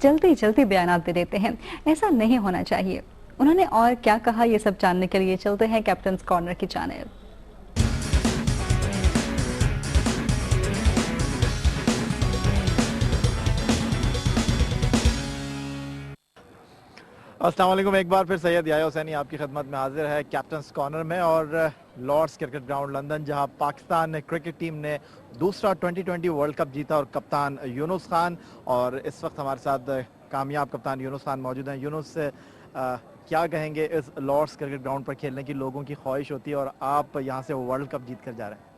जल्दी जल्दी बयानात दे देते हैं। ऐसा नहीं होना चाहिए। उन्होंने और क्या कहा, ये सब जानने के लिए चलते हैं कैप्टन्स कॉर्नर की जानिब। अस्सलाम वालेकुम। एक बार फिर सैयद याह्या हुसैनी आपकी खिदमत में हाजिर है कैप्टन्स कॉर्नर में और लॉर्ड्स क्रिकेट ग्राउंड लंदन, जहां पाकिस्तान क्रिकेट टीम ने दूसरा 2020 वर्ल्ड कप जीता और कप्तान यूनुस खान, और इस वक्त हमारे साथ कामयाब कप्तान यूनुस खान मौजूद हैं। यूनुस, क्या कहेंगे, इस लॉर्ड्स क्रिकेट ग्राउंड पर खेलने की लोगों की ख्वाहिश होती है और आप यहाँ से वर्ल्ड कप जीत कर जा रहे हैं।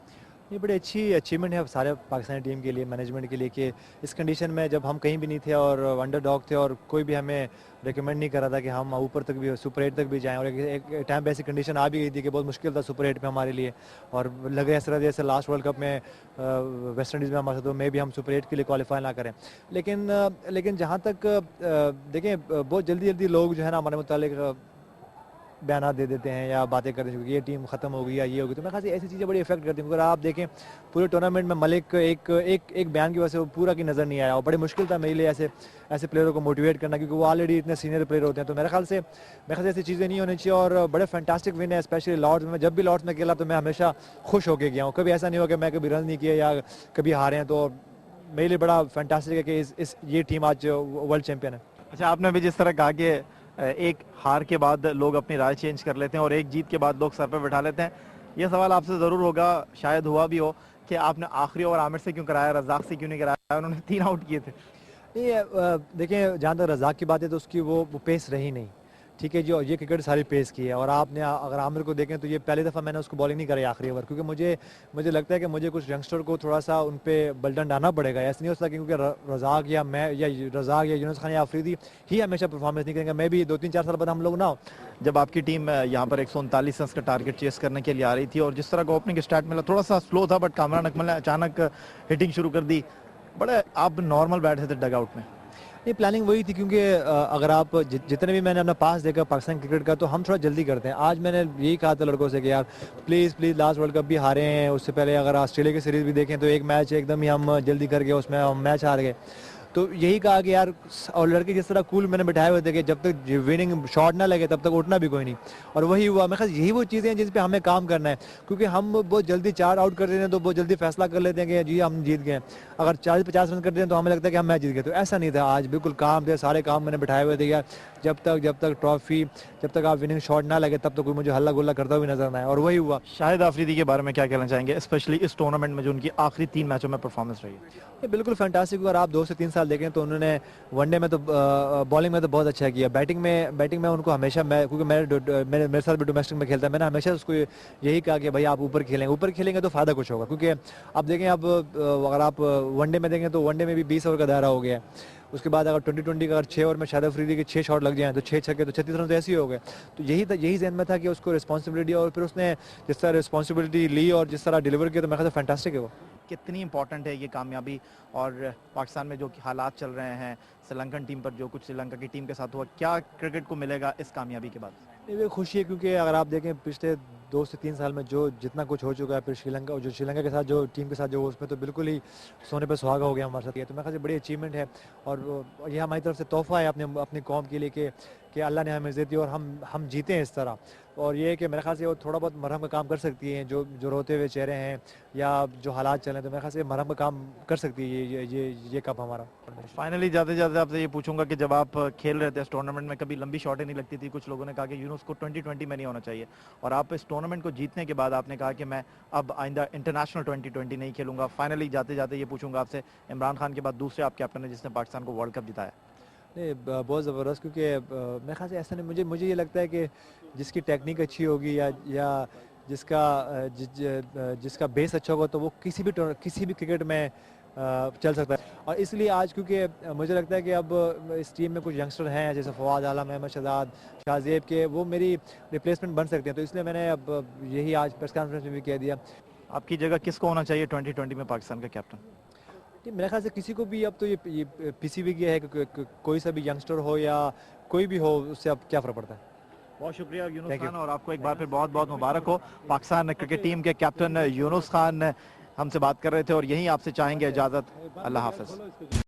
ये बड़ी अच्छी अचीवमेंट है सारे पाकिस्तानी टीम के लिए, मैनेजमेंट के लिए, कि इस कंडीशन में जब हम कहीं भी नहीं थे और अंडरडॉग थे और कोई भी हमें रिकमेंड नहीं कर रहा था कि हम ऊपर तक भी, सुपर 8 तक भी जाएं, और एक टाइम पे ऐसी कंडीशन आ भी गई थी कि बहुत मुश्किल था सुपर 8 पे हमारे लिए, और लगे इस तरह जैसे लास्ट वर्ल्ड कप में वेस्ट इंडीज़ में हमारे साथ, तो मे भी हम सुपर 8 के लिए क्वालिफाई ना करें। लेकिन जहाँ तक देखें, बहुत जल्दी लोग जो है ना हमारे मुतालिक बयान दे देते हैं या बातें करते हैं कि ये टीम ख़त्म हो गई या ये हो गई, तो मैं खास ऐसी चीज़ें बड़ी इफेक्ट करती हैं। अगर आप देखें पूरे टूर्नामेंट में मलिक एक बयान की वजह से वो पूरा की नज़र नहीं आया, और बड़ी मुश्किल था मेरे लिए ऐसे प्लेयरों को मोटिवेट करना, क्योंकि वो ऑलरेडी इतने सीनियर प्लेयर होते हैं। तो मेरे ख्याल से ऐसी चीज़ें नहीं होनी चाहिए, और बड़े फैंटास्टिक विन है, स्पेशली लॉर्ड्स में। जब भी लॉर्ड्स में खेला तो मैं हमेशा खुश होकर गया हूँ, कभी ऐसा नहीं हो कि मैं कभी रन नहीं किया या कभी हारे हैं। तो मेरे लिए बड़ा फैंटास्टिक है कि ये टीम आज वर्ल्ड चैम्पियन है। अच्छा, आपने भी जिस तरह कहा कि एक हार के बाद लोग अपनी राय चेंज कर लेते हैं और एक जीत के बाद लोग सर पे बैठा लेते हैं, यह सवाल आपसे ज़रूर होगा, शायद हुआ भी हो, कि आपने आखिरी ओवर आमिर से क्यों कराया, रज़ाक से क्यों नहीं कराया? उन्होंने 3 आउट किए थे। ये देखें, जहाँ तक रज़ाक की बात है तो उसकी वो पेस रही नहीं, ठीक है जी, और ये क्रिकेट सारी पेस की है। और आपने अगर आमिर को देखें तो ये पहली दफ़ा मैंने उसको बॉलिंग नहीं कराई आखिरी ओवर, क्योंकि मुझे लगता है कि मुझे कुछ यंगस्टर को थोड़ा सा उन पर बल्टन डालना पड़ेगा। ऐसा नहीं हो सकता क्योंकि रज़ाक या यूनुस खान या अफरीदी ही हमेशा परफॉर्मेंस नहीं करेंगे, मैं भी 2-3-4 साल बाद हम लोग ना हो। जब आपकी टीम यहाँ पर 139 रन का टारगेट चेस करने के लिए आ रही थी और जिस तरह का ओपनिंग स्टार्ट मिला, थोड़ा सा स्लो था, बट कामरान अकमल ने अचानक हिटिंग शुरू कर दी, बड़े आप नॉर्मल बैठे थे डग आउट में। नहीं, प्लानिंग वही थी, क्योंकि अगर आप जितने भी मैंने अपना पास देखा पाकिस्तान क्रिकेट का, तो हम थोड़ा जल्दी करते हैं। आज मैंने यही कहा था लड़कों से कि यार प्लीज़ लास्ट वर्ल्ड कप भी हारे हैं, उससे पहले अगर ऑस्ट्रेलिया की सीरीज़ भी देखें तो एक मैच एकदम ही हम जल्दी कर गए, उसमें हम मैच हार गए। तो यही कहा कि यार, और लड़के जिस तरह कूल मैंने बिठाए हुए थे कि जब तक विनिंग शॉट ना लगे तब तक उठना भी कोई नहीं, और वही हुआ। मैं यही वो चीज़ें हैं जिस पे हमें काम करना है, क्योंकि हम बहुत जल्दी 4 आउट कर देते हैं तो बहुत जल्दी फैसला कर लेते हैं कि जी हम जीत गए। अगर 40-50 रन करते हैं तो हमें लगता है कि हम मैच जीत गए, तो ऐसा नहीं था। आज बिल्कुल काम थे, सारे काम मैंने बिठाए हुए थे यार, जब तक ट्रॉफी, जब तक आप विनिंग शॉट ना लगे तब तक कोई मुझे हल्ला गुल्ला करता हुआ नजर ना आए, और वही हुआ। शाहिद अफरीदी के बारे में क्या कहना चाहेंगे, स्पेशली इस टूर्नामेंट में जो उनकी आखिरी 3 मैचों में परफॉर्मेंस रही है? ये बिल्कुल फैंटास्टिक। अगर आप 2 से 3 साल देखें तो उन्होंने वनडे में तो बॉलिंग में तो बहुत अच्छा किया, बैटिंग में उनको हमेशा, क्योंकि मेरे साथ भी डोमेस्टिक में खेलता है, मैंने हमेशा उसको यही कहा कि भाई आप ऊपर खेलेंगे तो फ़ायदा कुछ होगा। क्योंकि आप देखें, अब अगर आप वनडे में देखें तो वनडे में भी 20 ओवर का दायरा हो गया है। उसके बाद अगर 2020 का अगर 6 ओवर में शाहिद अफरीदी के 6 शॉट लग जाएँ तो 6 छक्के, तो 36 रन तो ऐसे ही हो गए। तो यही ज़हन में था कि उसको रिस्पॉन्सिबिलिटी, और फिर उसने जिस तरह रिस्पॉन्सिबिलिटी ली और जिस तरह डिलीवर किया, तो मेरे ख्याल से फैंटास्टिक है वो। कितनी इंपॉर्टेंट है ये कामयाबी, और पाकिस्तान में जो हालात चल रहे हैं, श्रीलंकन टीम पर जो कुछ श्रीलंका की टीम के साथ हुआ, क्या क्रिकेट को मिलेगा इस कामयाबी के बाद? ये खुशी है, क्योंकि अगर आप देखें पिछले 2 से 3 साल में जो जितना कुछ हो चुका है, फिर श्रीलंका के साथ जो टीम के साथ जो, उसमें तो बिल्कुल ही सोने पे सुहागा हो गया हमारे साथ। ये तो मेरे ख्याल से बड़ी अचीवमेंट है, और ये हमारी तरफ से तोहफा है अपनी कौम के लिए कि अल्लाह ने हमें इज़्ज़त दी और हम जीते हैं इस तरह। और ये है कि मेरे ख्याल से वो थोड़ा बहुत मरहम का काम कर सकती हैं, जो रोते हुए चेहरे हैं या जो हालात चल रहे हैं, तो मेरे ख्याल से मरहम का काम कर सकती है ये कप हमारा। फाइनली जाते जाते आपसे ये पूछूंगा कि जब आप खेल रहे थे इस टूर्नामेंट में, कभी लंबी शॉटें नहीं लगती थी, कुछ लोगों ने कहा कि यूनुस को 2020 में नहीं होना चाहिए, और आप इस टूर्नामेंट को जीतने के बाद आपने कहा कि मैं अब आइंदा इंटरनेशनल 2020 नहीं खेलूंगा। फाइनली जाते जाते ये पूछूंगा आपसे, इमरान खान के बाद दूसरे आप कैप्टन है जिसने पाकिस्तान को वर्ल्ड कप जिताया। नहीं, बहुत ज़बरदस्त, क्योंकि मेरे ख्याल से ऐसा नहीं, मुझे ये लगता है कि जिसकी टेक्निक अच्छी होगी या जिसका बेस अच्छा होगा, तो वो किसी भी क्रिकेट में चल सकता है। और इसलिए आज, क्योंकि मुझे लगता है कि अब इस टीम में कुछ यंगस्टर हैं जैसे फवाद आलम, अहमद शहजाद, शाहजेब के, वो मेरी रिप्लेसमेंट बन सकते हैं। तो इसलिए मैंने अब यही आज प्रेस कॉन्फ्रेंस में भी कह दिया। आपकी जगह किसको होना चाहिए 2020 में पाकिस्तान का कैप्टन? मेरे ख्याल से किसी को भी अब तो ये पीसीबी की है कि कोई सा भी यंगस्टर हो या कोई भी हो, उससे अब क्या फ़र्क पड़ता है। बहुत शुक्रिया यूनुस खान, और आपको एक बार फिर बहुत बहुत मुबारक हो। पाकिस्तान क्रिकेट टीम के कैप्टन यूनुस खान हमसे बात कर रहे थे, और यहीं आपसे चाहेंगे इजाज़त। अल्लाह हाफ़िज़।